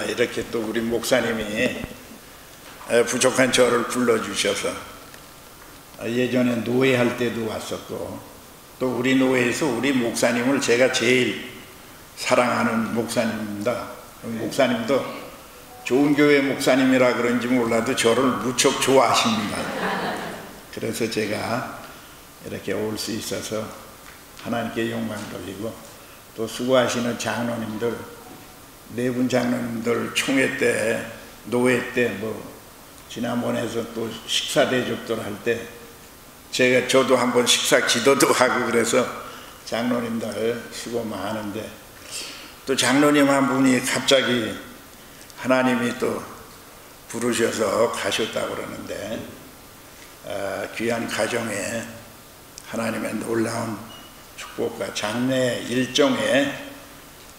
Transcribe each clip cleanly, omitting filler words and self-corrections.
이렇게 또 우리 목사님이 부족한 저를 불러주셔서 예전에 노회할 때도 왔었고, 또 우리 노회에서 우리 목사님을 제가 제일 사랑하는 목사님입니다. 목사님도 좋은 교회 목사님이라 그런지 몰라도 저를 무척 좋아하십니다. 그래서 제가 이렇게 올 수 있어서 하나님께 영광 돌리고, 또 수고하시는 장로님들, 네 분 장로님들 총회 때, 노회 때, 지난번에서 또 식사 대접들 할 때 저도 한번 식사 기도도 하고, 그래서 장로님들 수고 많은데, 또 장로님 한 분이 갑자기 하나님이 또 부르셔서 가셨다고 그러는데, 귀한 가정에 하나님의 놀라운 축복과 장래 일정에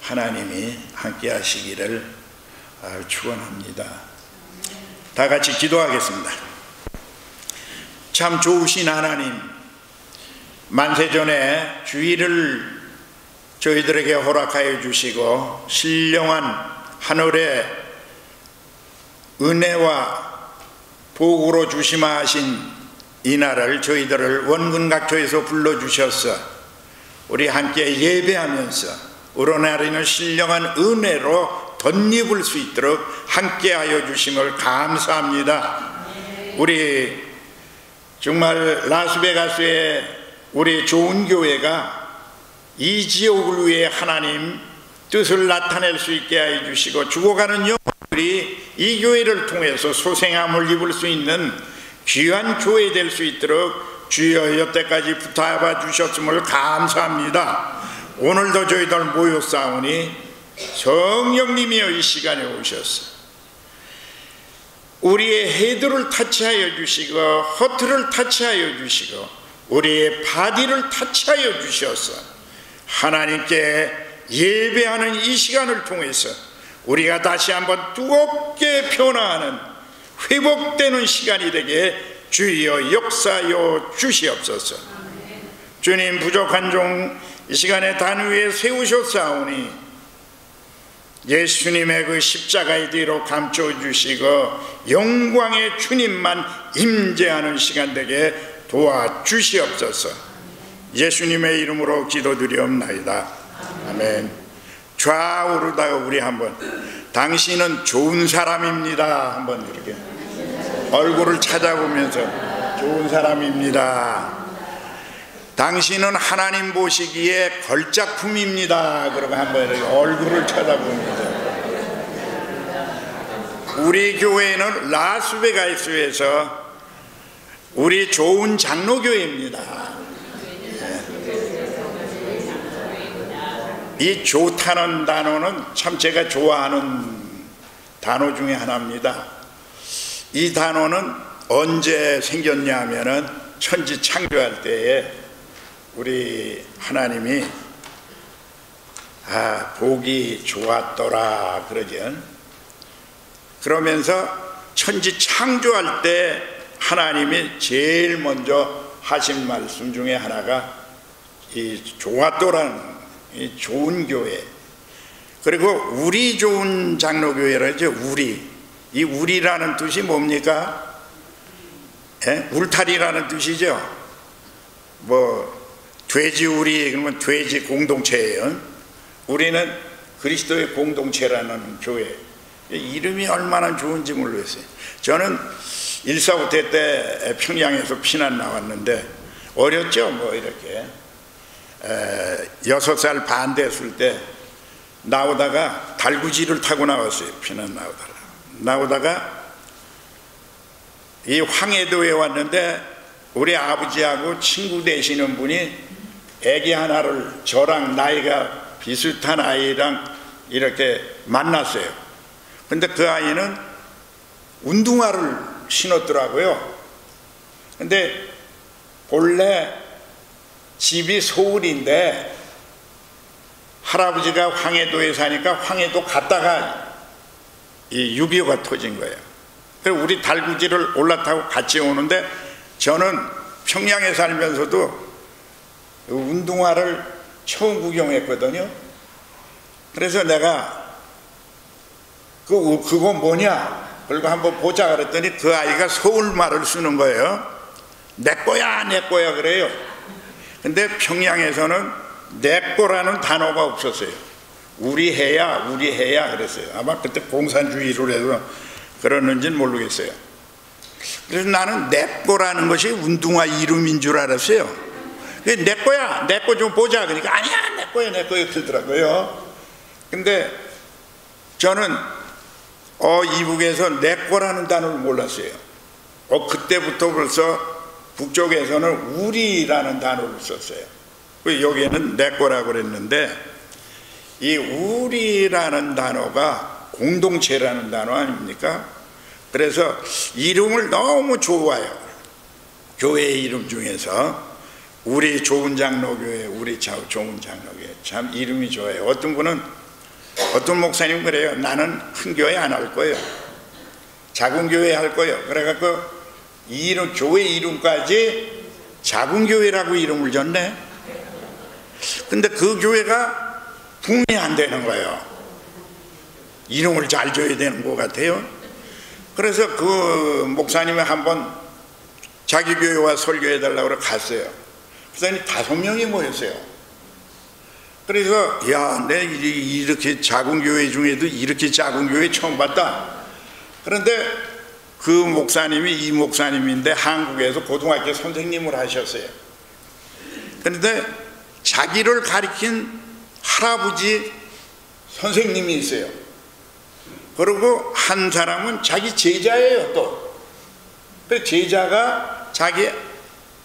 하나님이 함께 하시기를 축원합니다. 다 같이 기도하겠습니다. 참 좋으신 하나님, 만세전에 주일을 저희들에게 허락하여 주시고 신령한 하늘의 은혜와 복으로 주심하신 이날을 저희들을 원근각처에서 불러주셔서 우리 함께 예배하면서 우러나리는 신령한 은혜로 덧입을 수 있도록 함께하여 주심을 감사합니다. 우리 정말 라스베가스의 우리 좋은 교회가 이 지역을 위해 하나님 뜻을 나타낼 수 있게 하여 주시고, 죽어가는 영혼들이 이 교회를 통해서 소생함을 입을 수 있는 귀한 교회 될 수 있도록 주여 여태까지 붙잡아 주셨음을 감사합니다. 오늘도 저희들 모였사오니 성령님이여 이 시간에 오셔서 우리의 헤드를 타치하여 주시고, 허트를 타치하여 주시고, 우리의 바디를 타치하여 주셔서 하나님께 예배하는 이 시간을 통해서 우리가 다시 한번 뜨겁게 변화하는 회복되는 시간이 되게 주여 역사여 주시옵소서. 주님, 부족한 종 이 시간에 단 위에 세우셨사오니 예수님의 그 십자가의 뒤로 감춰주시고 영광의 주님만 임재하는 시간 되게 도와주시옵소서. 예수님의 이름으로 기도드리옵나이다. 아멘. 좌우로다가 우리 한번, 당신은 좋은 사람입니다 한번 이렇게 얼굴을 찾아보면서, 좋은 사람입니다. 당신은 하나님 보시기에 걸작품입니다. 그러고 한번 이렇게 얼굴을 쳐다보면서, 우리 교회는 라스베가스에서 우리 좋은 장로교회입니다. 이 좋다는 단어는 참 제가 좋아하는 단어 중에 하나입니다. 이 단어는 언제 생겼냐 하면은 천지 창조할 때에 우리 하나님이 보기 좋았더라 그러죠. 그러면서 천지 창조할 때 하나님이 제일 먼저 하신 말씀 중에 하나가 이 좋았더라는 이 좋은 교회, 그리고 우리 좋은 장로교회라죠. 이 우리라는 뜻이 뭡니까? 울타리라는 뜻이죠. 돼지우리 그러면 돼지 공동체예요. 우리는 그리스도의 공동체라는 교회. 이름이 얼마나 좋은지 모르겠어요. 저는 1.4부터 때 평양에서 피난 나왔는데, 어렸죠. 이렇게 6살 반 됐을 때 나오다가 달구지를 타고 나왔어요. 피난 나오다가 이 황해도에 왔는데, 우리 아버지하고 친구 되시는 분이 애기 하나를, 저랑 나이가 비슷한 아이랑 이렇게 만났어요. 근데 그 아이는 운동화를 신었더라고요. 근데 본래 집이 서울인데 할아버지가 황해도에 사니까 황해도 갔다가 이 6.25가 터진 거예요. 그래서 우리 달구지를 올라타고 같이 오는데, 저는 평양에 살면서도 운동화를 처음 구경했거든요. 그래서 내가 그거 뭐냐? 그리고 한번 보자 그랬더니 그 아이가 서울말을 쓰는 거예요. 내 거야 내 거야 그래요. 근데 평양에서는 내 거라는 단어가 없었어요. 우리 해야 그랬어요. 아마 그때 공산주의로 해서 그러는지는 모르겠어요. 그래서 나는 내 거라는 것이 운동화 이름인 줄 알았어요. 내 거야 내 거 좀 보자 그러니까 아니야 내 거야 그러더라고요. 근데 저는 이북에서 내 거라는 단어를 몰랐어요. 그때부터 벌써 북쪽에서는 우리라는 단어를 썼어요. 여기에는 내 거라고 그랬는데 이 우리라는 단어가 공동체라는 단어 아닙니까? 그래서 이름을 너무 좋아요. 교회 이름 중에서 우리 좋은 장로교회, 우리 좋은 장로교회 참 이름이 좋아요. 어떤 목사님 그래요. 나는 큰 교회 안 할 거예요. 작은 교회 할 거예요. 그래갖고 이름, 교회 이름까지 작은 교회라고 이름을 줬네. 근데 그 교회가 붕이 안 되는 거예요. 이름을 잘 줘야 되는 것 같아요. 그래서 그 목사님이 한번 자기 교회와 설교해달라고 갔어요. 그랬더니 5명이 모였어요. 그래서 내 이렇게 작은 교회 중에도 이렇게 작은 교회 처음 봤다. 그런데 그 목사님이 이 목사님인데 한국에서 고등학교 선생님을 하셨어요. 그런데 자기를 가리킨 할아버지 선생님이 있어요. 그리고 한 사람은 자기 제자예요. 또 그 제자가 자기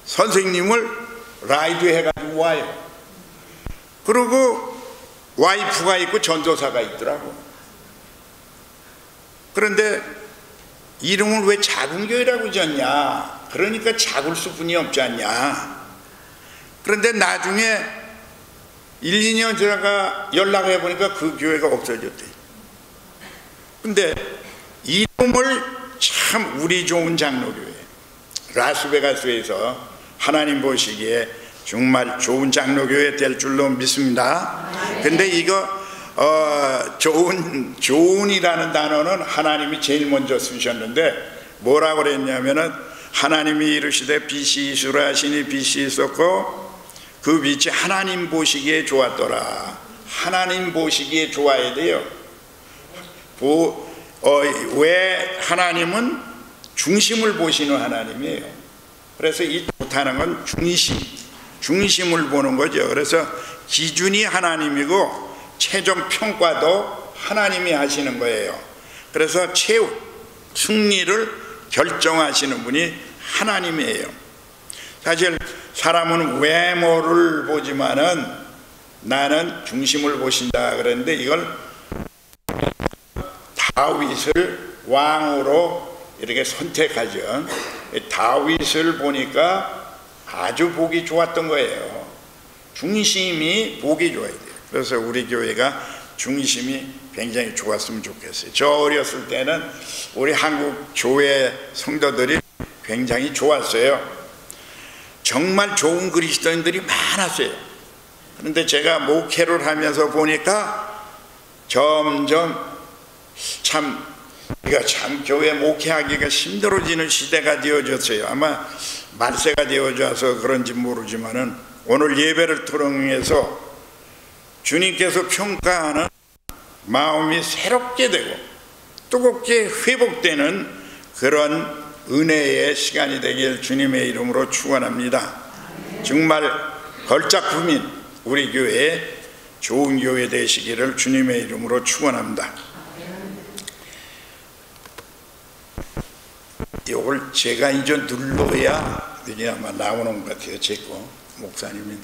선생님을 라이드 해가지고 와요. 그리고 와이프가 있고 전도사가 있더라고. 그런데 이름을 왜 작은 교회라고 지었냐? 그러니까 작을 수뿐이 없지 않냐? 그런데 나중에 1, 2년 지나가 연락해 보니까 그 교회가 없어졌대. 근데 이름을 참 우리 좋은 장로교회 라스베가스에서 하나님 보시기에 정말 좋은 장로교회 될 줄로 믿습니다. 근데 이거 좋은이라는 단어는 하나님이 제일 먼저 쓰셨는데 뭐라고 그랬냐면은 하나님이 이르시되 빛이 있으라 하시니 빛이 있었고 그 빛이 하나님 보시기에 좋았더라. 하나님 보시기에 좋아야 돼요. 왜 하나님은 중심을 보시는 하나님이에요. 그래서 이 좋다는 건 중심을 보는 거죠. 그래서 기준이 하나님이고 최종 평가도 하나님이 하시는 거예요. 그래서 승리를 결정하시는 분이 하나님이에요. 사실 사람은 외모를 보지만은 나는 중심을 보신다 그랬는데 이걸 다윗을 왕으로 이렇게 선택하죠. 다윗을 보니까 아주 보기 좋았던 거예요. 중심이 보기 좋아야 돼요. 그래서 우리 교회가 중심이 굉장히 좋았으면 좋겠어요. 저 어렸을 때는 우리 한국 교회 성도들이 굉장히 좋았어요. 정말 좋은 그리스도인들이 많았어요. 그런데 제가 목회를 하면서 보니까 점점 우리가 참 교회 목회하기가 힘들어지는 시대가 되어졌어요. 아마 말세가 되어져서 그런지 모르지만은 오늘 예배를 통해서 주님께서 평가하는 마음이 새롭게 되고 뜨겁게 회복되는 그런 은혜의 시간이 되길 주님의 이름으로 축원합니다. 정말 걸작품인 우리 교회에 좋은 교회 되시기를 주님의 이름으로 축원합니다. 이걸 제가 이제 눌러야 아마 나오는 것 같아요. 제거 목사님이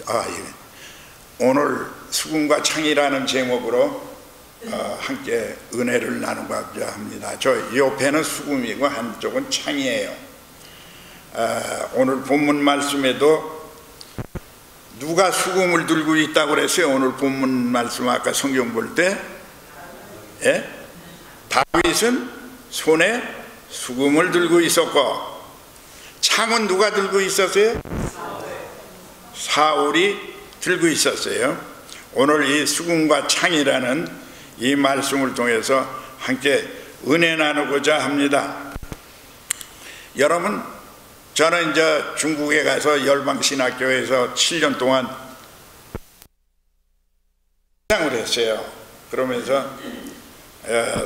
오늘 수금과 창이라는 제목으로 함께 은혜를 나누고자 합니다. 저 옆에는 수금이고 한쪽은 창이에요. 오늘 본문 말씀에도 누가 수금을 들고 있다고 그랬어요? 오늘 본문 말씀 아까 성경 볼 때 다윗은 손에 수금을 들고 있었고 창은 누가 들고 있었어요? 사울이 들고 있었어요. 오늘 이 수금과 창이라는 이 말씀을 통해서 함께 은혜 나누고자 합니다. 여러분, 저는 이제 중국에 가서 열방신학교에서 7년 동안 장을 했어요. 그러면서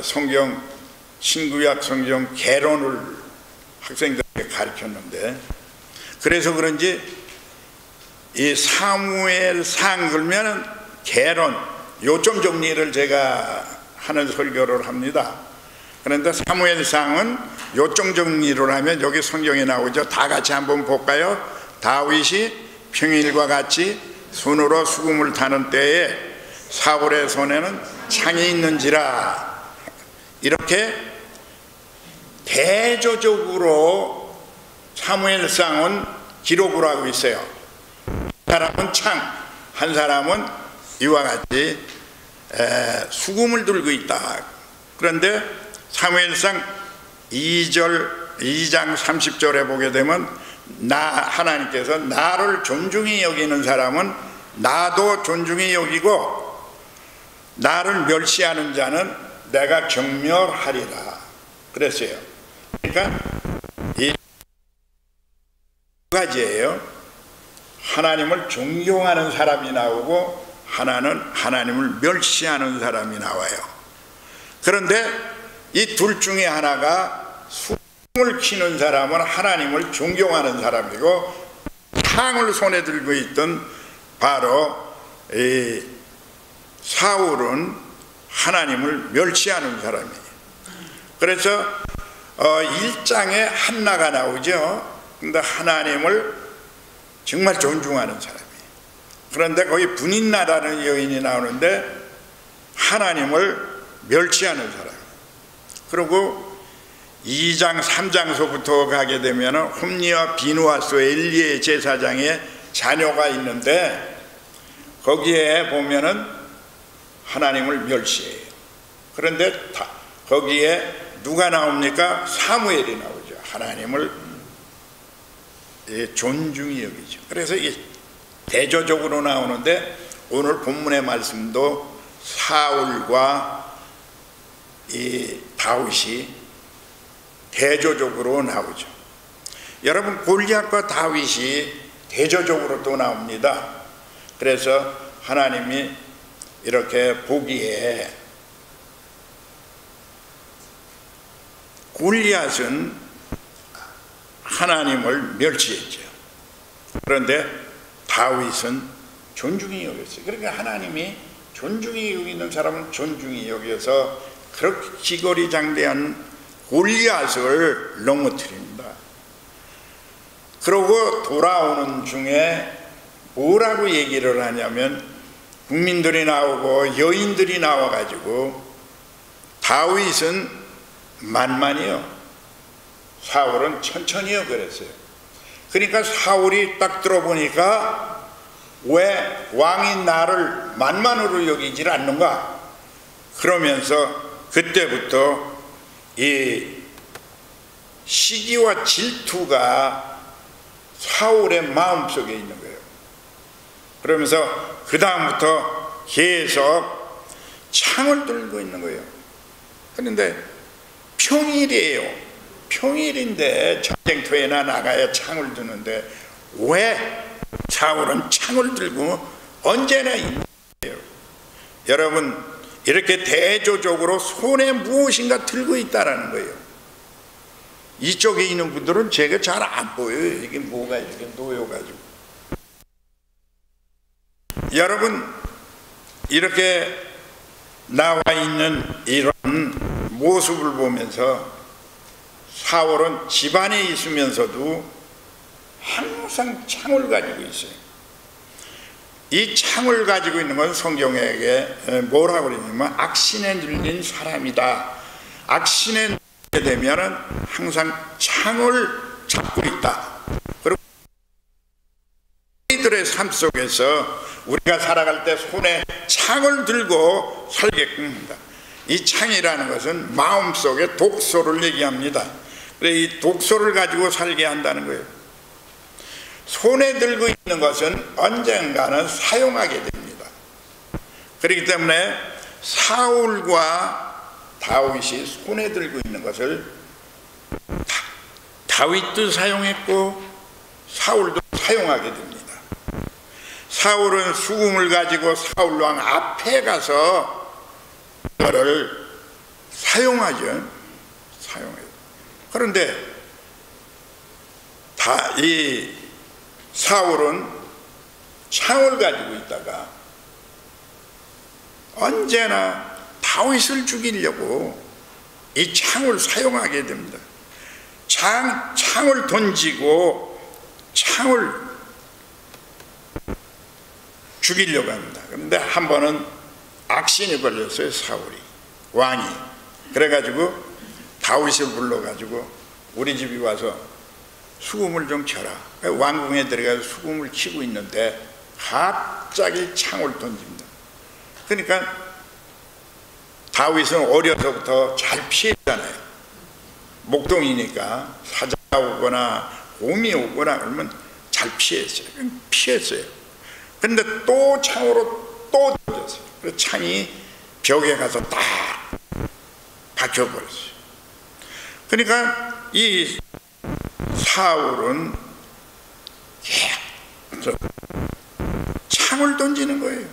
성경, 신구약 성경 개론을 학생들에게 가르쳤는데, 그래서 그런지 이 사무엘상 그러면 개론, 요점 정리를 제가 하는 설교를 합니다. 그런데 사무엘상은 요점 정리를 하면 여기 성경에 나오죠. 다 같이 한번 볼까요? 다윗이 평일과 같이 손으로 수금을 타는 때에 사울의 손에는 창이 있는지라. 이렇게 대조적으로 사무엘상은 기록을 하고 있어요. 한 사람은 창, 한 사람은 이와 같이 수금을 들고 있다. 그런데 사무엘상 2장 30절에 보게 되면 하나님께서 나를 존중히 여기는 사람은 나도 존중히 여기고 나를 멸시하는 자는 내가 경멸하리라 그랬어요. 그러니까 이 두 가지예요. 하나님을 존경하는 사람이 나오고 하나는 하나님을 멸시하는 사람이 나와요. 그런데 이 둘 중에 하나가 수금을 키는 사람은 하나님을 존경하는 사람이고, 창을 손에 들고 있던 바로 이 사울은 하나님을 멸시하는 사람이에요. 그래서 1장에 한나가 나오죠. 근데 하나님을 정말 존중하는 사람이에요. 그런데 거기 분인나라는 여인이 나오는데 하나님을 멸시하는 사람. 그리고 2장 3장서부터 가게 되면 홈리와 비누아스 엘리의 제사장의 자녀가 있는데 거기에 보면은 하나님을 멸시해요. 그런데 거기에 누가 나옵니까? 사무엘이 나오죠. 하나님을 존중히 여기죠. 그래서 대조적으로 나오는데 오늘 본문의 말씀도 사울과 이 다윗이 대조적으로 나오죠. 여러분, 골리앗과 다윗이 대조적으로 또 나옵니다. 그래서 하나님이 이렇게 보기에 골리앗은 하나님을 멸시했죠. 그런데 다윗은 존중히 여겼어요. 그러니까 하나님이 존중히 여기는 사람은 존중히 여겨서 그렇게 기거리 장대한 골리앗을 넘어뜨립니다. 그러고 돌아오는 중에 뭐라고 얘기를 하냐면, 국민들이 나오고 여인들이 나와가지고 다윗은 만만히요, 사울은 천천히요 그랬어요. 그러니까 사울이 딱 들어보니까 왜 왕이 나를 만만으로 여기질 않는가, 그러면서 그때부터 이 시기와 질투가 사울의 마음속에 있는 거예요. 그러면서 그 다음부터 계속 창을 들고 있는 거예요. 그런데 평일이에요. 평일인데 전쟁터에나 나가야 창을 드는데 왜 사울은 창을 들고 언제나 있는 거예요. 여러분, 이렇게 대조적으로 손에 무엇인가 들고 있다라는 거예요. 이쪽에 있는 분들은 제가 잘 안 보여요. 이게 뭐가 이렇게 놓여가지고. 여러분, 이렇게 나와 있는 이런 모습을 보면서 사울은 집안에 있으면서도 항상 창을 가지고 있어요. 이 창을 가지고 있는 건 성경에게 뭐라고 그러냐면 악신에 눌린 사람이다. 악신에 눌리게 되면 항상 창을 잡고 있다. 그리고 우리들의 삶 속에서 우리가 살아갈 때 손에 창을 들고 살게끔 합니다. 이 창이라는 것은 마음속에 독소를 얘기합니다. 그래서 이 독소를 가지고 살게 한다는 거예요. 손에 들고 있는 것은 언젠가는 사용하게 됩니다. 그렇기 때문에 사울과 다윗이 손에 들고 있는 것을 다윗도 사용했고 사울도 사용하게 됩니다. 사울은 수금을 가지고 사울왕 앞에 가서 그거를 사용하죠. 사용해요. 그런데 이 사울은 창을 가지고 있다가 언제나 다윗을 죽이려고 이 창을 사용하게 됩니다. 창을 던지고 창을 죽이려고 합니다. 그런데 한 번은 악신이 걸렸어요. 사울이, 왕이. 그래가지고 다윗을 불러가지고 우리 집에 와서 수금을 좀 쳐라. 왕궁에 들어가서 수금을 치고 있는데 갑자기 창을 던집니다. 그러니까 다윗은 어려서부터 잘 피했잖아요. 목동이니까 사자가 오거나 곰이 오거나 그러면 잘 피했어요. 피했어요. 그런데 또 창으로 또 던졌어요. 그래서 창이 벽에 가서 딱 박혀버렸어요. 그러니까 이 사울은 계속 창을 던지는 거예요.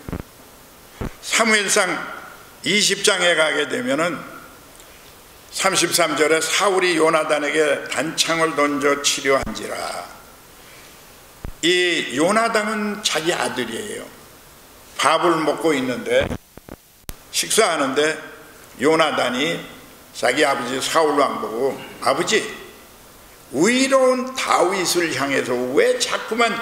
사무엘상 20장에 가게 되면은 33절에 사울이 요나단에게 단창을 던져 치료한지라. 이 요나단은 자기 아들이에요. 밥을 먹고 있는데 식사하는데 요나단이 자기 아버지 사울왕 보고 아버지 의로운 다윗을 향해서 왜 자꾸만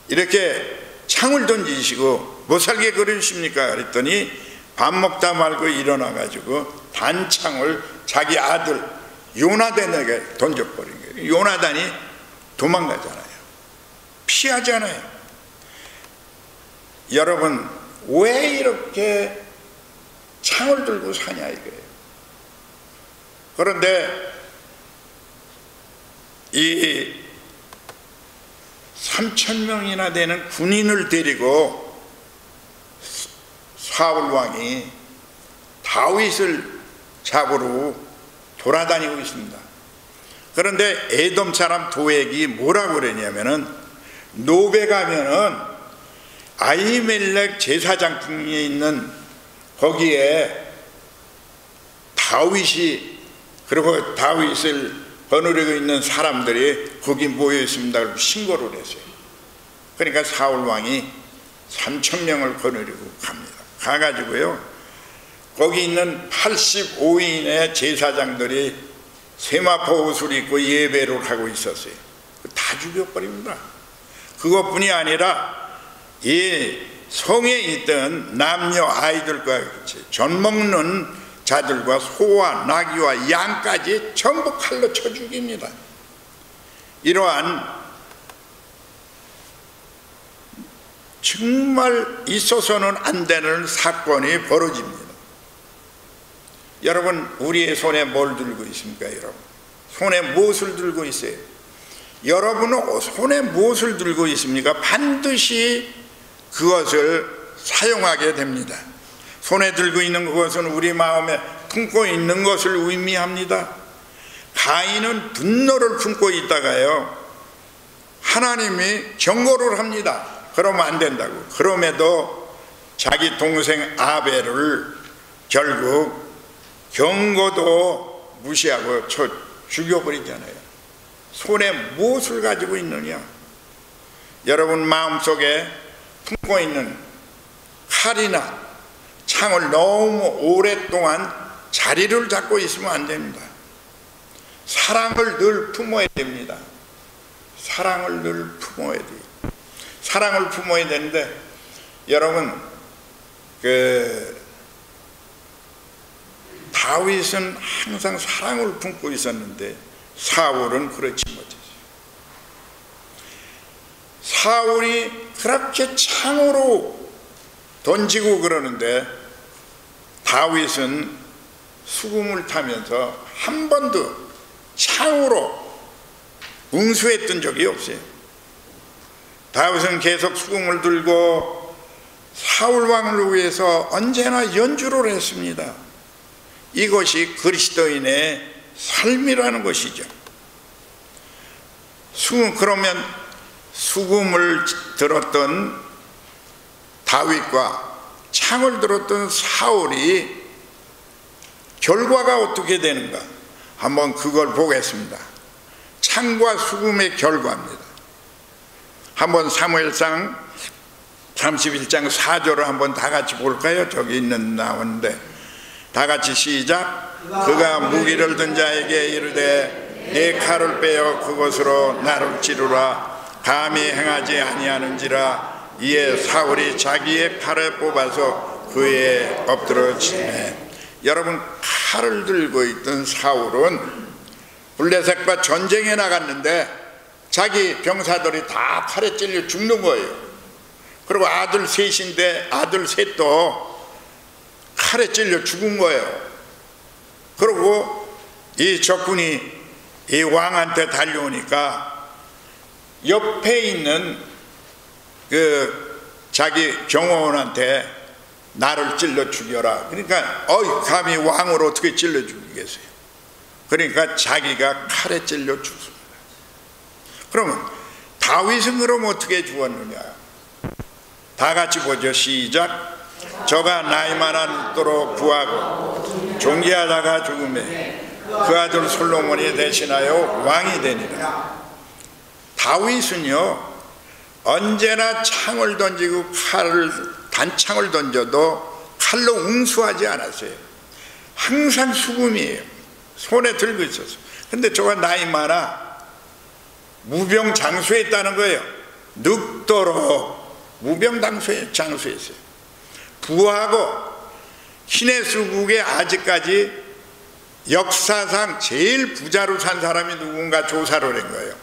이렇게 창을 던지시고 못살게 그러십니까? 그랬더니 밥 먹다 말고 일어나 가지고 단창을 자기 아들 요나단에게 던져버린 거예요. 요나단이 도망가잖아요. 피하잖아요. 여러분 왜 이렇게 창을 들고 사냐 이거예요. 그런데 이 3,000명이나 되는 군인을 데리고 사울 왕이 다윗을 잡으러 돌아다니고 있습니다. 그런데 에돔 사람 도액이 뭐라고 그러냐면은 노베 가면은 아히멜렉 제사장궁에 있는 거기에 다윗이 그리고 다윗을 거느리고 있는 사람들이 거기 모여 있습니다. 신고를 했어요. 그러니까 사울 왕이 3,000명을 거느리고 갑니다. 가가지고요 거기 있는 85인의 제사장들이 세마포 옷을 입고 예배를 하고 있었어요. 다 죽여버립니다. 그것뿐이 아니라 이 성에 있던 남녀 아이들과 같이 젖 먹는 자들과 소와 나귀와 양까지 전부 칼로 쳐 죽입니다. 이러한 정말 있어서는 안 되는 사건이 벌어집니다. 여러분 우리의 손에 뭘 들고 있습니까? 여러분 손에 무엇을 들고 있어요? 여러분은 손에 무엇을 들고 있습니까? 반드시 그것을 사용하게 됩니다. 손에 들고 있는 그것은 우리 마음에 품고 있는 것을 의미합니다. 가인은 분노를 품고 있다가요 하나님이 경고를 합니다. 그러면 안 된다고. 그럼에도 자기 동생 아벨을 결국 경고도 무시하고 죽여버리잖아요. 손에 무엇을 가지고 있느냐? 여러분 마음속에 품고 있는 칼이나 창을 너무 오랫동안 자리를 잡고 있으면 안 됩니다. 사랑을 늘 품어야 됩니다. 사랑을 늘 품어야 돼요. 사랑을 품어야 되는데 여러분 다윗은 항상 사랑을 품고 있었는데 사울은 그렇지 못했어요. 사울이 그렇게 창으로 던지고 그러는데 다윗은 수금을 타면서 한 번도 창으로 응수했던 적이 없어요. 다윗은 계속 수금을 들고 사울 왕을 위해서 언제나 연주를 했습니다. 이것이 그리스도인의 삶이라는 것이죠. 그러면 수금을 들었던 다윗과 창을 들었던 사울이 결과가 어떻게 되는가 한번 그걸 보겠습니다. 창과 수금의 결과입니다. 한번 사무엘상 31장 4절을 한번 다 같이 볼까요? 저기 있는 나오는데 다 같이 시작. 그가 무기를 든 자에게 이르되 내 칼을 빼어 그것으로 나를 찌르라. 감히 행하지 아니하는지라. 이에 사울이 자기의 칼을 뽑아서 그에 엎드려 치네. 여러분, 칼을 들고 있던 사울은 블레셋과 전쟁에 나갔는데 자기 병사들이 다 칼에 찔려 죽는 거예요. 그리고 아들 셋인데 아들 셋도 칼에 찔려 죽은 거예요. 그리고 이 적군이 이 왕한테 달려오니까 옆에 있는 그 자기 경호원한테 나를 찔러 죽여라. 그러니까 감히 왕을 어떻게 찔러 죽이겠어요? 그러니까 자기가 칼에 찔려 죽습니다. 그러면 다윗은 그럼 어떻게 죽었느냐? 다 같이 보죠. 시작. 저가 나이 많도록 구하고 존귀하다가 죽음에 그 아들 솔로몬이 대신하여 왕이 되니라. 다윗은요 언제나 창을 던지고 단창을 던져도 칼로 응수하지 않았어요. 항상 수금이에요. 손에 들고 있었어요. 근데 저가 나이 많아 무병장수했다는 거예요. 늙도록 무병장수했어요. 부하고 기네스북에 아직까지 역사상 제일 부자로 산 사람이 누군가 조사를 한 거예요.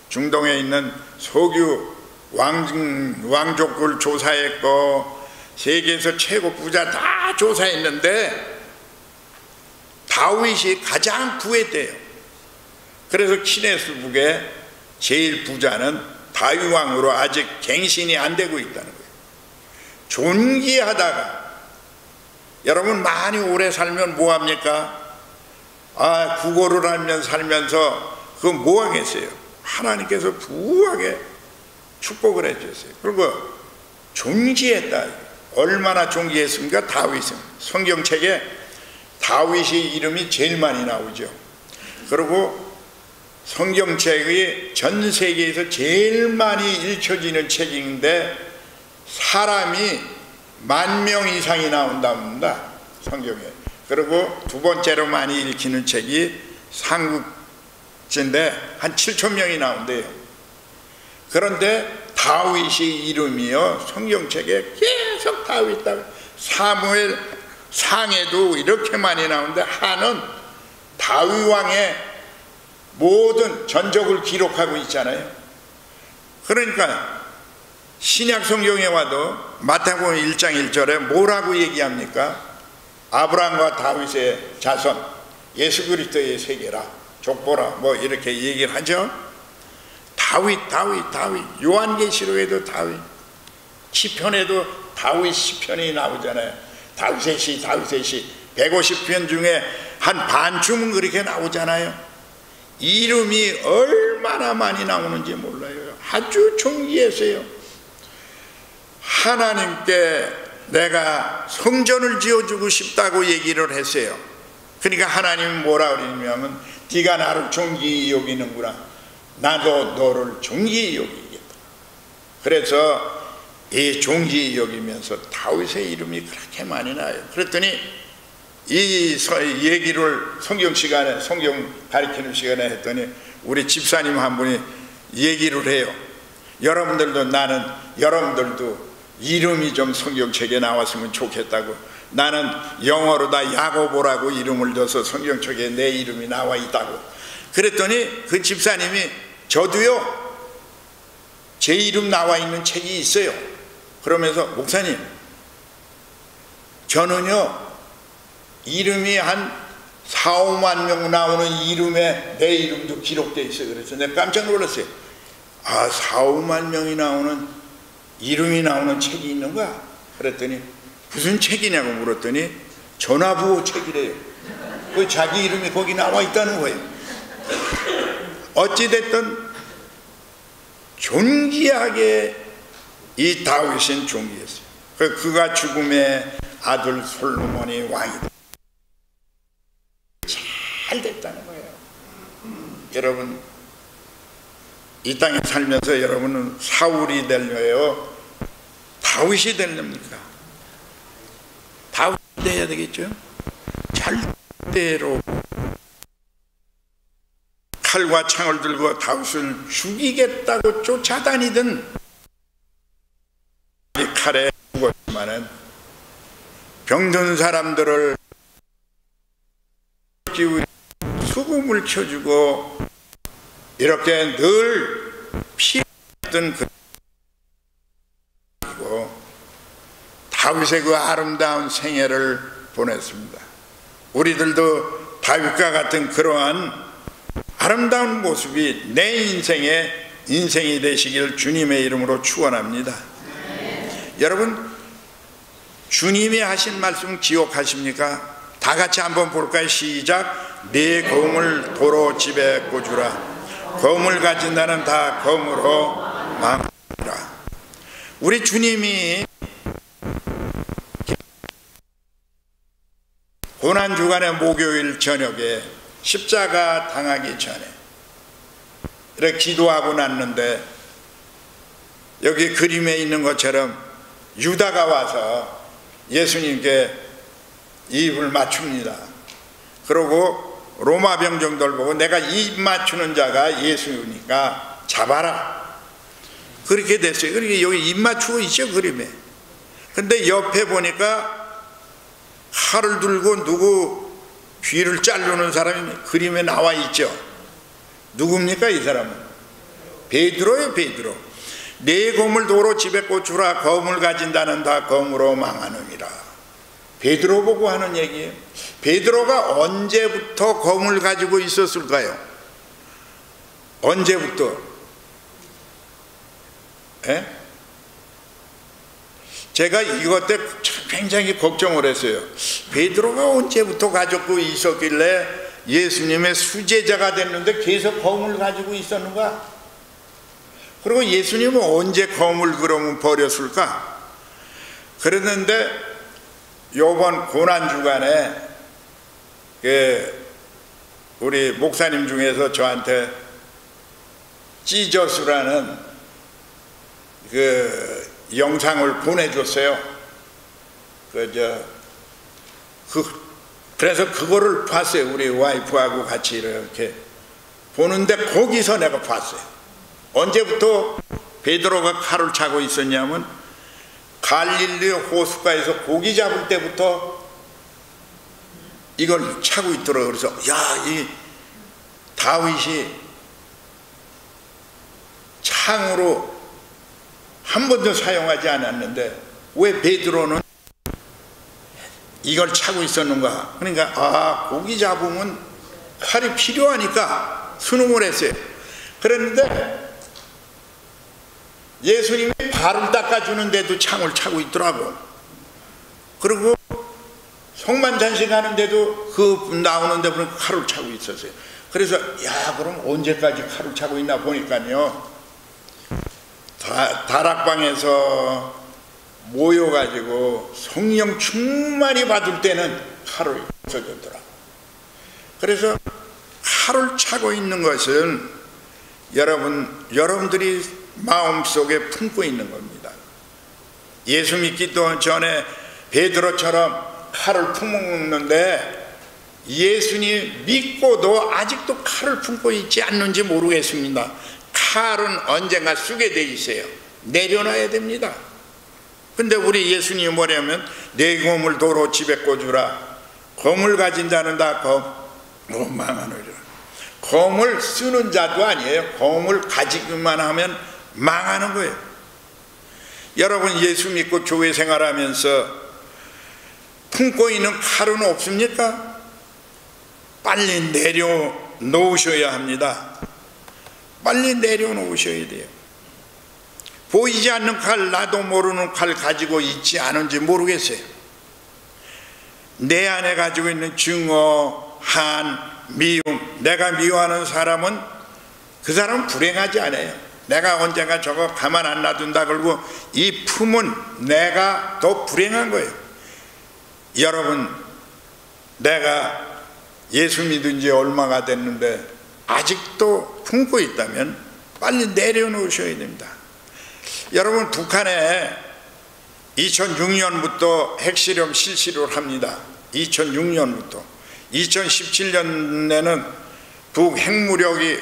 중동에 있는 석유 왕족을 조사했고 세계에서 최고 부자 다 조사했는데 다윗이 가장 부했대요. 그래서 기네스북에 제일 부자는 다윗 왕으로 아직 갱신이 안 되고 있다는 거예요. 존귀하다가 여러분 많이 오래 살면 뭐합니까? 구걸을 하면 살면서 그거 뭐 하겠어요? 하나님께서 부하게 축복을 해주셨어요. 그리고 존귀했다. 얼마나 존귀했습니까? 다윗은 성경책에 다윗의 이름이 제일 많이 나오죠. 그리고 성경책이 전 세계에서 제일 많이 읽혀지는 책인데 사람이 10,000명 이상이 나온답니다. 성경에. 그리고 두 번째로 많이 읽히는 책이 삼국지인데 한 7,000명이 나온대요. 그런데 다윗의 이름이요 성경책에 계속 다윗 사무엘 상에도 이렇게 많이 나오는데 하는 다윗 왕의 모든 전적을 기록하고 있잖아요. 그러니까 신약 성경에 와도 마태복음 1장 1절에 뭐라고 얘기합니까? 아브라함과 다윗의 자손 예수 그리스도의 세계라 족보라 뭐 이렇게 얘기를 하죠. 다윗 요한계시록에도 다윗 시편에도 다윗 시편이 나오잖아요. 다윗의 시 150편 중에 한 반쯤은 그렇게 나오잖아요. 이름이 얼마나 많이 나오는지 몰라요. 아주 존귀했어요. 하나님께 내가 성전을 지어주고 싶다고 얘기를 했어요. 그러니까 하나님은 뭐라 그러냐면 네가 나를 존귀히 여기는구나. 나도 너를 존귀히 여기겠다. 그래서 이 존귀히 여기면서 다윗의 이름이 그렇게 많이 나요. 그랬더니 이 얘기를 성경 가르치는 시간에 했더니 우리 집사님 한 분이 얘기를 해요. 여러분들도 이름이 좀 성경책에 나왔으면 좋겠다고. 나는 영어로다 야고보라고 이름을 둬서 성경책에 내 이름이 나와 있다고. 그랬더니 그 집사님이 저도요 제 이름 나와 있는 책이 있어요. 그러면서 목사님 저는요 이름이 한 4-5만 명 나오는 이름에 내 이름도 기록되어 있어요. 그래서 내가 깜짝 놀랐어요. 4-5만 명이 나오는 이름이 나오는 책이 있는가? 그랬더니 무슨 책이냐고 물었더니 전화부호 책이래요. 그 자기 이름이 거기 나와 있다는 거예요. 어찌됐든 존귀하게 이 다윗은 존귀했어요. 그가 죽음에 아들 솔로몬이 왕이 잘 됐다는 거예요. 여러분, 이 땅에 살면서 여러분은 사울이 되려요, 다윗이 되렵니까? 다윗이 돼야 되겠죠. 절대로 칼과 창을 들고 다윗을 죽이겠다고 쫓아다니던 이 칼에 죽었지만은 병든 사람들을 수금을 켜주고 이렇게 늘 피했던 그리고 다윗의 그 아름다운 생애를 보냈습니다. 우리들도 다윗과 같은 그러한 아름다운 모습이 내 인생이 되시길 주님의 이름으로 축원합니다. 여러분, 주님이 하신 말씀 기억하십니까? 다 같이 한번 볼까요? 시작. 네 검을 도로 집에 꽂으라. 검을 가진 자는 다 검으로 망하리라. 우리 주님이 고난주간의 목요일 저녁에 십자가 당하기 전에 이렇게 기도하고 났는데, 여기 그림에 있는 것처럼 유다가 와서 예수님께 입을 맞춥니다. 그러고 로마 병정들 보고 내가 입 맞추는 자가 예수니까 잡아라, 그렇게 됐어요. 그러니까 여기 입 맞추고 있죠, 그림에. 근데 옆에 보니까 칼을 들고 누구 귀를 자르는 사람이 그림에 나와 있죠. 누굽니까 이 사람은? 베드로예요, 베드로. 네 검을 도로 집에 꽂으라. 검을 가진 자는 다 검으로 망하느니라. 베드로 보고 하는 얘기예요. 베드로가 언제부터 검을 가지고 있었을까요? 언제부터? 에? 제가 이것 때 굉장히 걱정을 했어요. 베드로가 언제부터 가지고 있었길래 예수님의 수제자가 됐는데 계속 검을 가지고 있었는가? 그리고 예수님은 언제 검을 그러면 버렸을까? 그랬는데 요번 고난주간에 우리 목사님 중에서 저한테 찌저스라는 영상을 보내줬어요. 그래서 그거를 봤어요. 우리 와이프하고 같이 이렇게 보는데 거기서 내가 봤어요. 언제부터 베드로가 칼을 차고 있었냐면 갈릴리 호숫가에서 고기 잡을 때부터 이걸 차고 있더라고요. 그래서 야, 이 다윗이 창으로 한 번도 사용하지 않았는데 왜 베드로는 이걸 차고 있었는가? 그러니까 고기 잡으면 칼이 필요하니까 수능을 했어요. 그랬는데 예수님이 발을 닦아주는데도 창을 차고 있더라고. 그리고 성만찬식 하는데도 그 나오는데 보니까 칼을 차고 있었어요. 그래서 야, 그럼 언제까지 칼을 차고 있나 보니까요, 다락방에서 모여가지고 성령 충만히 받을 때는 칼을 써줬더라. 그래서 칼을 차고 있는 것은 여러분들이 마음속에 품고 있는 겁니다. 예수 믿기 전에 베드로처럼 칼을 품었는데 예수님 믿고도 아직도 칼을 품고 있지 않는지 모르겠습니다. 칼은 언젠가 쓰게 돼 있어요. 내려놔야 됩니다. 근데 우리 예수님이 뭐냐면 내 검을 도로 집에 꽂으라. 검을 가진 자는 다 검으로 망하느니라. 검을 쓰는 자도 아니에요. 검을 가지기만 하면 망하는 거예요. 여러분, 예수 믿고 교회 생활하면서 품고 있는 칼은 없습니까? 빨리 내려놓으셔야 합니다. 빨리 내려놓으셔야 돼요. 보이지 않는 칼, 나도 모르는 칼 가지고 있지 않은지 모르겠어요. 내 안에 가지고 있는 증오, 한, 미움. 내가 미워하는 사람은 그 사람은 불행하지 않아요. 내가 언젠가 저거 가만 안 놔둔다 그러고 이 품은 내가 더 불행한 거예요. 여러분, 내가 예수 믿은 지 얼마가 됐는데 아직도 품고 있다면 빨리 내려놓으셔야 됩니다. 여러분, 북한에 2006년부터 핵실험 실시를 합니다. 2006년부터 2017년에는 북핵무력이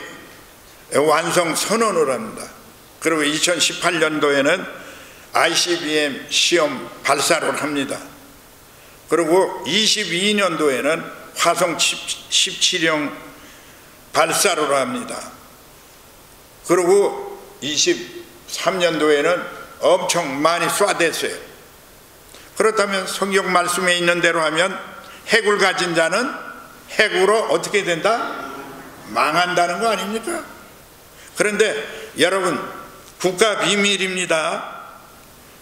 완성 선언을 합니다. 그리고 2018년도에는 ICBM 시험 발사를 합니다. 그리고 22년도에는 화성 17형 발사를 합니다. 그리고 23년도에는 엄청 많이 쏴댔어요. 그렇다면 성경 말씀에 있는 대로 하면 핵을 가진 자는 핵으로 어떻게 된다? 망한다는 거 아닙니까? 그런데 여러분, 국가 비밀입니다.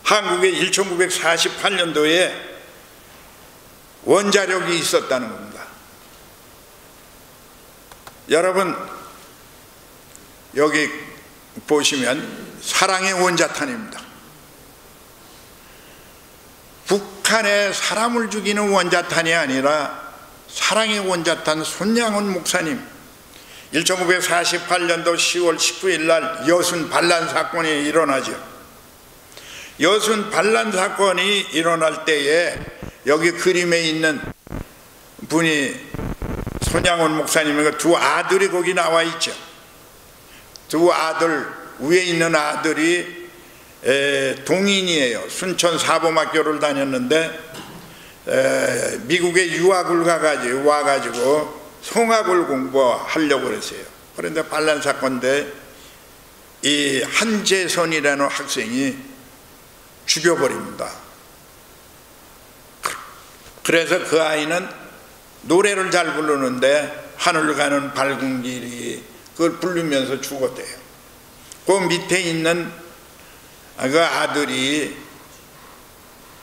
한국에 1948년도에 원자력이 있었다는 겁니다. 여러분, 여기 보시면 사랑의 원자탄입니다. 북한에 사람을 죽이는 원자탄이 아니라 사랑의 원자탄 손양원 목사님, 1948년도 10월 19일 날 여순 반란 사건이 일어나죠. 여순 반란 사건이 일어날 때에 여기 그림에 있는 분이 손양원 목사님의 두 아들이 거기 나와 있죠. 두 아들, 위에 있는 아들이 동인이에요. 순천 사범학교를 다녔는데 미국에 유학을 와가지고 성악을 공부하려고 그랬어요. 그런데 반란 사건 때 이 한재선이라는 학생이 죽여버립니다. 그래서 그 아이는 노래를 잘 부르는데 하늘을 가는 밝은 길이 그걸 부르면서 죽었대요. 그 밑에 있는 그 아들이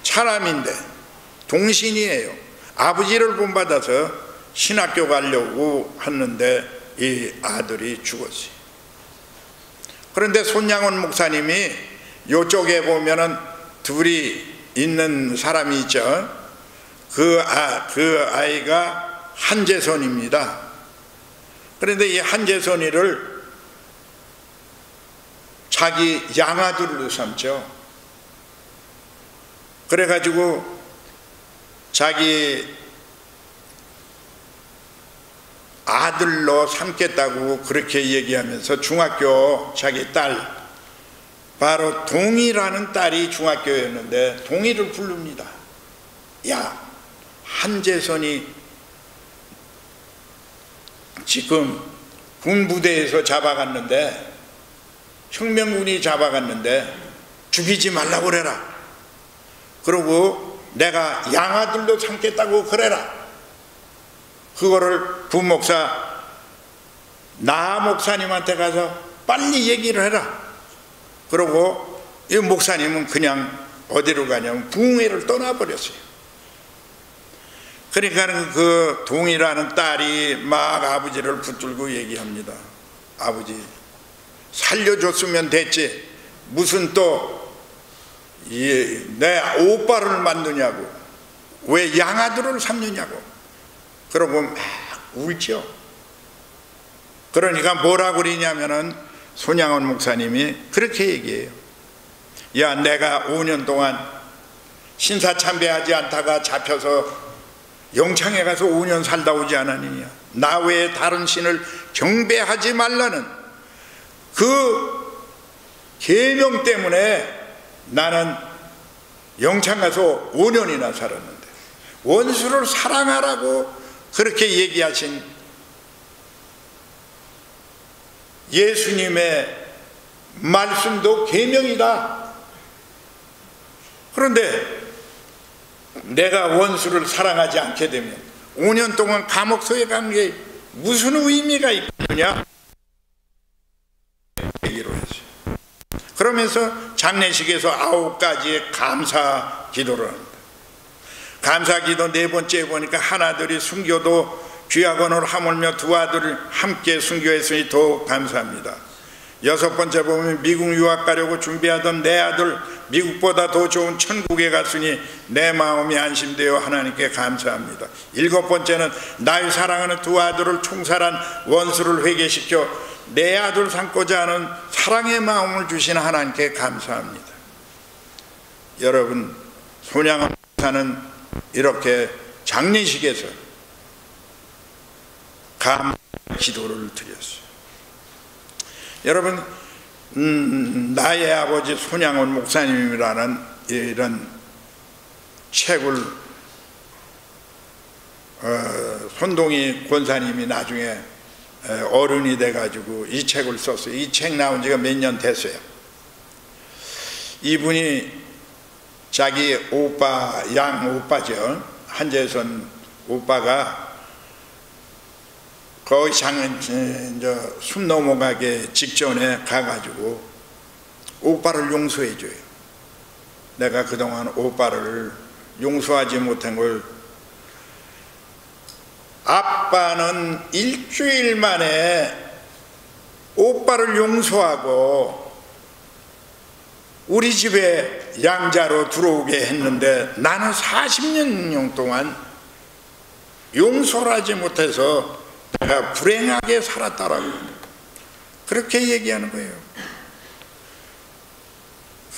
차남인데 동신이에요. 아버지를 본받아서 신학교 가려고 했는데 이 아들이 죽었어요. 그런데 손양원 목사님이 이쪽에 보면은 둘이 있는 사람이 있죠. 그 아이가 한재선입니다. 그런데 이 한재선이를 자기 양아들로 삼죠. 그래가지고 자기 아들로 삼겠다고 그렇게 얘기하면서 중학교 자기 딸, 바로 동이라는 딸이 중학교였는데 동이를 부릅니다. 야, 한재선이 지금 군부대에서 잡아갔는데, 혁명군이 잡아갔는데 죽이지 말라고 그래라. 그러고 내가 양아들로 삼겠다고 그래라. 그거를 부목사 나 목사님한테 가서 빨리 얘기를 해라. 그러고 이 목사님은 그냥 어디로 가냐면 부흥회를 떠나버렸어요. 그러니까 그 동이라는 딸이 막 아버지를 붙들고 얘기합니다. 아버지, 살려줬으면 됐지 무슨 또 내 오빠를 만드냐고, 왜 양아들을 삼느냐고. 그러고 막 울죠. 그러니까 뭐라고 그러냐면은 손양원 목사님이 그렇게 얘기해요. 야, 내가 5년 동안 신사참배하지 않다가 잡혀서 영창에 가서 5년 살다 오지 않았느냐. 나 외에 다른 신을 경배하지 말라는 그 계명 때문에 나는 영창 가서 5년이나 살았는데 원수를 사랑하라고 그렇게 얘기하신 예수님의 말씀도 계명이다. 그런데 내가 원수를 사랑하지 않게 되면 5년 동안 감옥소에 간 게 무슨 의미가 있느냐 얘기로 했어요. 그러면서 장례식에서 9가지의 감사 기도를 합니다. 감사 기도 4번째 보니까 하나들이 순교도 귀하건을 하물며 두 아들을 함께 순교했으니 더욱 감사합니다. 여섯 번째 보면 미국 유학 가려고 준비하던 내 아들 미국보다 더 좋은 천국에 갔으니 내 마음이 안심되어 하나님께 감사합니다. 일곱 번째는 나의 사랑하는 두 아들을 총살한 원수를 회개시켜 내 아들 삼고자 하는 사랑의 마음을 주신 하나님께 감사합니다. 여러분, 손양원 목사는 이렇게 장례식에서 감사의 기도를 드렸어요. 여러분, 나의 아버지 손양원 목사님이라는 이런 책을 손동희 권사님이 나중에 어른이 돼가지고 이 책을 썼어요. 이 책 나온 지가 몇 년 됐어요. 이분이 자기 오빠, 양 오빠죠, 한재선 오빠가 거의 숨 넘어가기 직전에 가가지고 오빠를 용서해줘요. 내가 그동안 오빠를 용서하지 못한 걸, 아빠는 일주일 만에 오빠를 용서하고 우리 집에 양자로 들어오게 했는데 나는 40년 동안 용서를 하지 못해서 내가 불행하게 살았다라고 그렇게 얘기하는 거예요.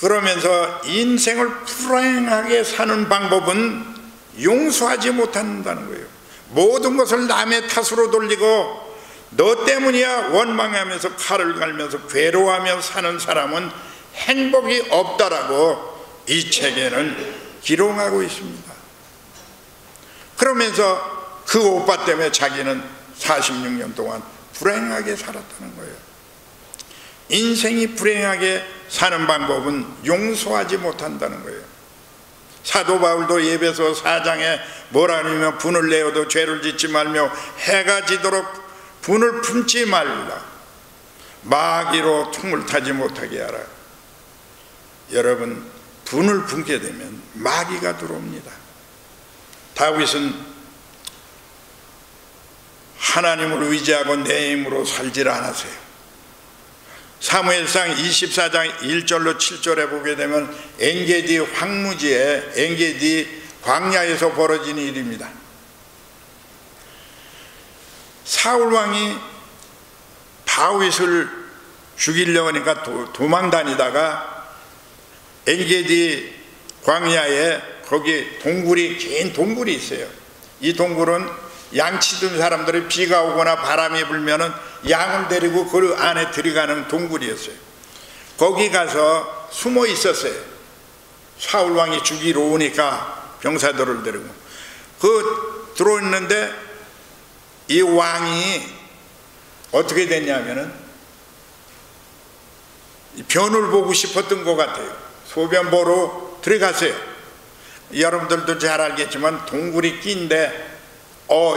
그러면서 인생을 불행하게 사는 방법은 용서하지 못한다는 거예요. 모든 것을 남의 탓으로 돌리고 너 때문이야 원망하면서 칼을 갈면서 괴로워하며 사는 사람은 행복이 없다라고 이 책에는 기록하고 있습니다. 그러면서 그 오빠 때문에 자기는 46년 동안 불행하게 살았다는 거예요. 인생이 불행하게 사는 방법은 용서하지 못한다는 거예요. 사도 바울도 에베소 4장에 뭐라 하냐면 분을 내어도 죄를 짓지 말며 해가 지도록 분을 품지 말라. 마귀로 퉁을 타지 못하게 하라. 여러분, 분을 품게 되면 마귀가 들어옵니다. 다윗은 하나님을 의지하고 내 힘으로 살지를 않았어요. 사무엘상 24장 1절로 7절에 보게 되면 엔게디 황무지에 엔게디 광야에서 벌어진 일입니다. 사울왕이 다윗을 죽이려고 하니까 도망 다니다가 엔게디 광야에 거기 동굴이, 긴 동굴이 있어요. 이 동굴은 양치던 사람들이 비가 오거나 바람이 불면은 양을 데리고 그 안에 들어가는 동굴이었어요. 거기 가서 숨어 있었어요. 사울왕이 죽이러 오니까 병사들을 데리고 들어있는데 이 왕이 어떻게 됐냐면은 변을 보고 싶었던 것 같아요. 소변 보러 들어갔어요. 여러분들도 잘 알겠지만 동굴이 낀데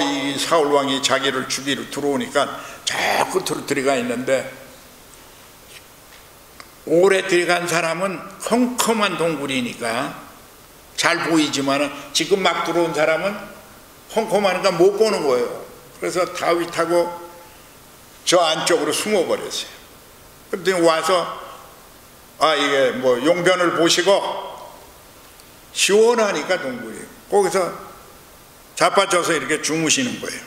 이 사울왕이 자기를 죽이러 들어오니까 저 끝으로 들어가 있는데, 오래 들어간 사람은 컴컴한 동굴이니까 잘 보이지만 지금 막 들어온 사람은 컴컴하니까 못 보는 거예요. 그래서 다윗하고 저 안쪽으로 숨어버렸어요. 그랬더니 와서 이게 뭐 용변을 보시고 시원하니까 동굴이, 거기서 자빠져서 이렇게 주무시는 거예요.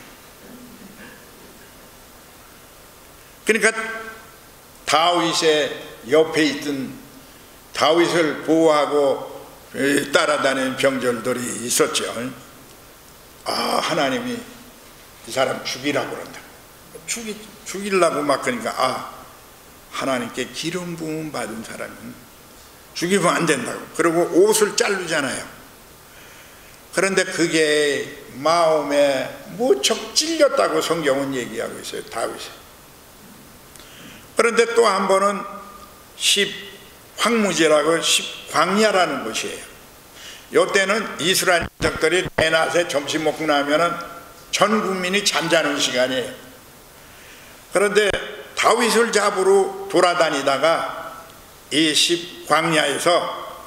그러니까 다윗의 옆에 있던, 다윗을 보호하고 따라다니는 병졸들이 있었죠. 하나님이 이 사람 죽이라고 그런다. 죽이려고 막 그러니까 하나님께 기름 부음 받은 사람은 죽이면 안 된다고. 그리고 옷을 자르잖아요. 그런데 그게 마음에 무척 찔렸다고 성경은 얘기하고 있어요, 다윗이. 그런데 또 한 번은 황무지라고 광야라는 곳이에요. 이때는 이스라엘 민족들이 대낮에 점심 먹고 나면은 전 국민이 잠자는 시간이에요. 그런데 다윗을 잡으러 돌아다니다가 이 광야에서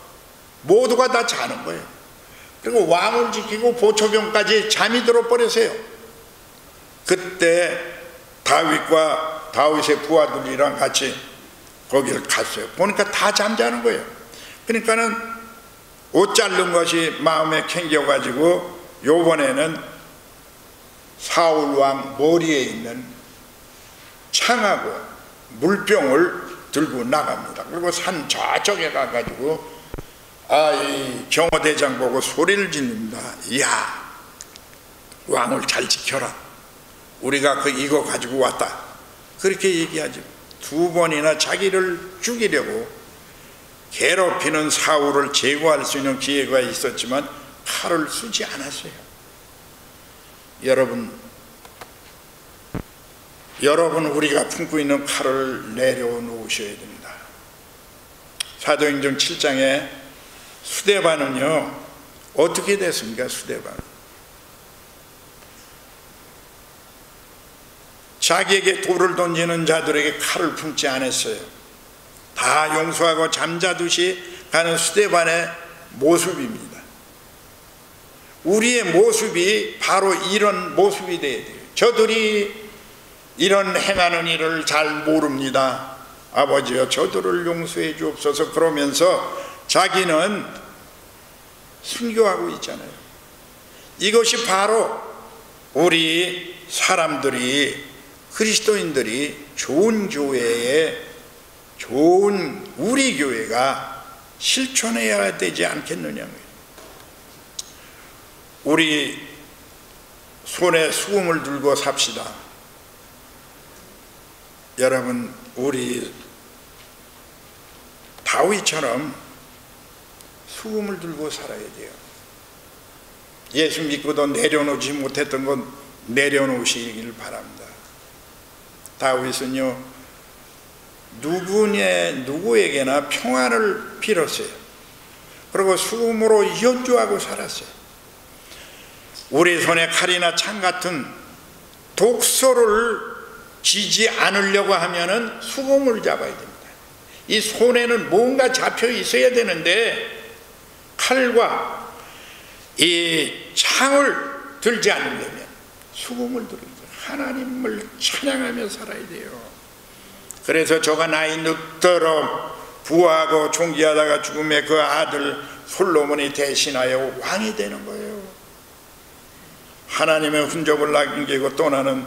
모두가 다 자는 거예요. 그리고 왕을 지키고 보초병까지 잠이 들어버렸어요. 그때 다윗의 부하들이랑 같이 거기를 갔어요. 보니까 다 잠자는 거예요. 그러니까는 옷 자른 것이 마음에 캥겨가지고 요번에는 사울 왕 머리에 있는 창하고 물병을 들고 나갑니다. 그리고 산 저쪽에 가가지고 이 경호대장 보고 소리를 지릅니다. 야, 왕을 잘 지켜라. 우리가 이거 가지고 왔다. 그렇게 얘기하죠. 2번이나 자기를 죽이려고 괴롭히는 사울을 제거할 수 있는 기회가 있었지만 칼을 쓰지 않았어요. 여러분 우리가 품고 있는 칼을 내려놓으셔야 됩니다. 사도행전 7장에 수데바는요 어떻게 됐습니까? 수데바는 자기에게 돌을 던지는 자들에게 칼을 품지 않았어요. 다 용서하고 잠자듯이 가는 수데반의 모습입니다. 우리의 모습이 바로 이런 모습이 되어야 돼요. 저들이 이런 행하는 일을 잘 모릅니다. 아버지여 저들을 용서해 주옵소서. 그러면서 자기는 순교하고 있잖아요. 이것이 바로 우리 사람들이 그리스도인들이 좋은 교회에 좋은 우리 교회가 실천해야 되지 않겠느냐. 우리 손에 수금을 들고 삽시다. 여러분 우리 다윗처럼 수금을 들고 살아야 돼요. 예수 믿고도 내려놓지 못했던 건 내려놓으시길 바랍니다. 다윗은요 누구에게나 평안을 빌었어요. 그리고 수금으로 연주하고 살았어요. 우리 손에 칼이나 창 같은 독소를 쥐지 않으려고 하면은 수금을 잡아야 됩니다. 이 손에는 뭔가 잡혀 있어야 되는데 칼과 이 창을 들지 않으려면 수금을 들어야 돼요. 하나님을 찬양하며 살아야 돼요. 그래서 저가 나이 늙도록 부하고 존귀하다가 죽음의 그 아들 솔로몬이 대신하여 왕이 되는 거예요. 하나님의 흔적을 남기고 떠나는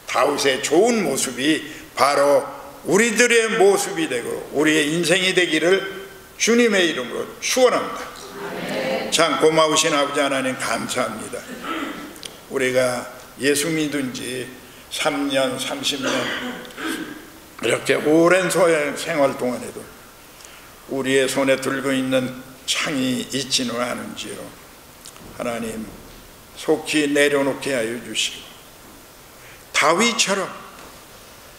다윗의 좋은 모습이 바로 우리들의 모습이 되고 우리의 인생이 되기를 주님의 이름으로 축원합니다. 참 고마우신 아버지 하나님 감사합니다. 우리가 예수 믿은 지 3년 30년 이렇게 오랜 생활 동안에도 우리의 손에 들고 있는 창이 있지는 않은지요. 하나님 속히 내려놓게 하여 주시고 다윗처럼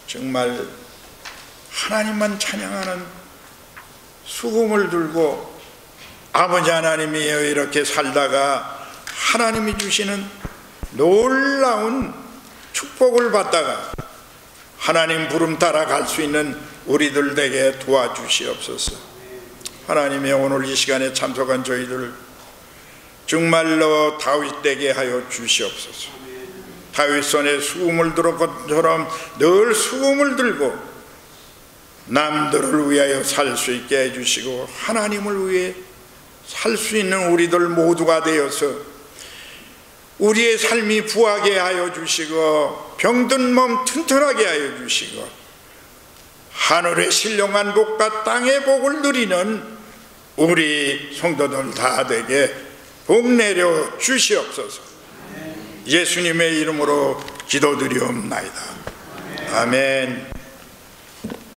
정말 하나님만 찬양하는 수금을 들고 아버지 하나님이여 이렇게 살다가 하나님이 주시는 놀라운 축복을 받다가 하나님 부름 따라 갈 수 있는 우리들 되게 도와주시옵소서. 하나님의 오늘 이 시간에 참석한 저희들 정말로 다윗 되게 하여 주시옵소서. 다윗 손에 수금을 들은 것처럼 늘 수금을 들고 남들을 위하여 살 수 있게 해주시고 하나님을 위해 살 수 있는 우리들 모두가 되어서 우리의 삶이 부하게 하여 주시고 병든 몸 튼튼하게 하여 주시고 하늘의 신령한 복과 땅의 복을 누리는 우리 성도들 다 되게 복 내려 주시옵소서. 예수님의 이름으로 기도드리옵나이다. 아멘.